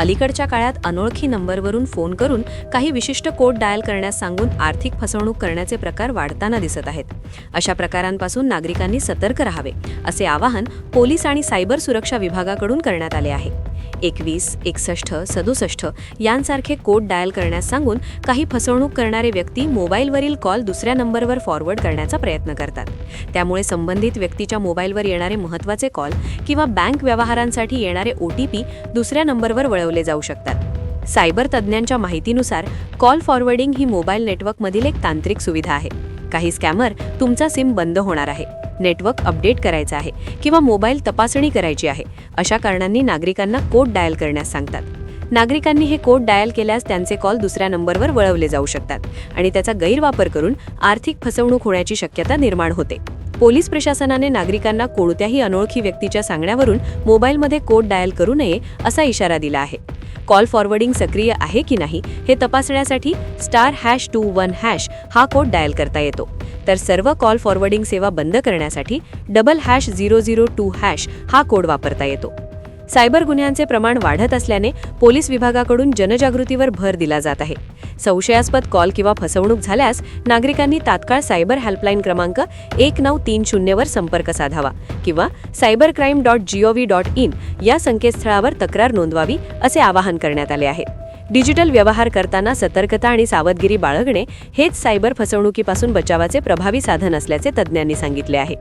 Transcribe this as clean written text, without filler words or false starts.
अलीकडच्या काळात अनोळखी नंबरवरून फोन करून काही विशिष्ट कोड डायल करण्यास सांगून आर्थिक फसवणूक करण्याचे प्रकार वाढताना दिसत आहेत. अशा प्रकारांपासून नागरिकांनी सतर्क राहावे असे आवाहन पोलीस आणि सायबर सुरक्षा विभागाकडून करण्यात आले आहे. 21, 61, 67 यांसारखे कोड डायल करण्यास सांगून काही फसवणूक करणारे व्यक्ती मोबाईलवरील कॉल दुसऱ्या नंबरवर फॉरवर्ड करण्याचा प्रयत्न करतात. त्यामुळे संबंधित व्यक्तीच्या मोबाईलवर येणारे महत्त्वाचे कॉल किंवा बँक व्यवहारांसाठी येणारे OTP दुसऱ्या नंबरवर वळवले जाऊ शकतात. सायबर तज्ज्ञांच्या माहितीनुसार कॉल फॉरवर्डिंग ही मोबाईल नेटवर्कमधील एक तांत्रिक सुविधा आहे. काही स्कॅमर तुमचा सिम बंद होणार आहे, नेटवर्क अपडेट करायचं आहे किंवा मोबाईल तपासणी करायची आहे अशा कारणांनी नागरिकांना कोड डायल करण्यास सांगतात. नागरिकांनी हे कोड डायल केल्यास त्यांचे कॉल दुसऱ्या नंबरवर वळवले जाऊ शकतात आणि त्याचा गैरवापर करून आर्थिक फसवणूक होण्याची शक्यता निर्माण होते. पोलीस प्रशासनाने नागरिकांना कोणत्याही अनोळखी व्यक्तीच्या सांगण्यावरून मोबाईलमध्ये कोड डायल करू नये असा इशारा दिला आहे. कॉल फॉरवर्डिंग सक्रिय आहे की नाही हे तपासण्यासाठी *#21# हा कोड डायल करता येतो. तर सर्व कॉल फॉरवर्डिंग सेवा बंद करण्यासाठी #002# हा कोड वापरता येतो. सायबर गुन्ह्यांचे प्रमाण वाढत असल्याने पोलीस विभागाकडून जनजागृतीवर भर दिला जात आहे. संशयास्पद कॉल किंवा फसवणूक झाल्यास नागरिकांनी तात्काळ सायबर हेल्पलाईन क्रमांक 1930 वर संपर्क साधावा किंवा cybercrime.gov.in या संकेतस्थळावर तक्रार नोंदवावी असे आवाहन करण्यात आले आहे. डिजिटल व्यवहार करताना सतर्कता आणि सावधगिरी बाळगणे हेच सायबर फसवणुकीपासून बचावाचे प्रभावी साधन असल्याचे तज्ज्ञांनी सांगितले आहे.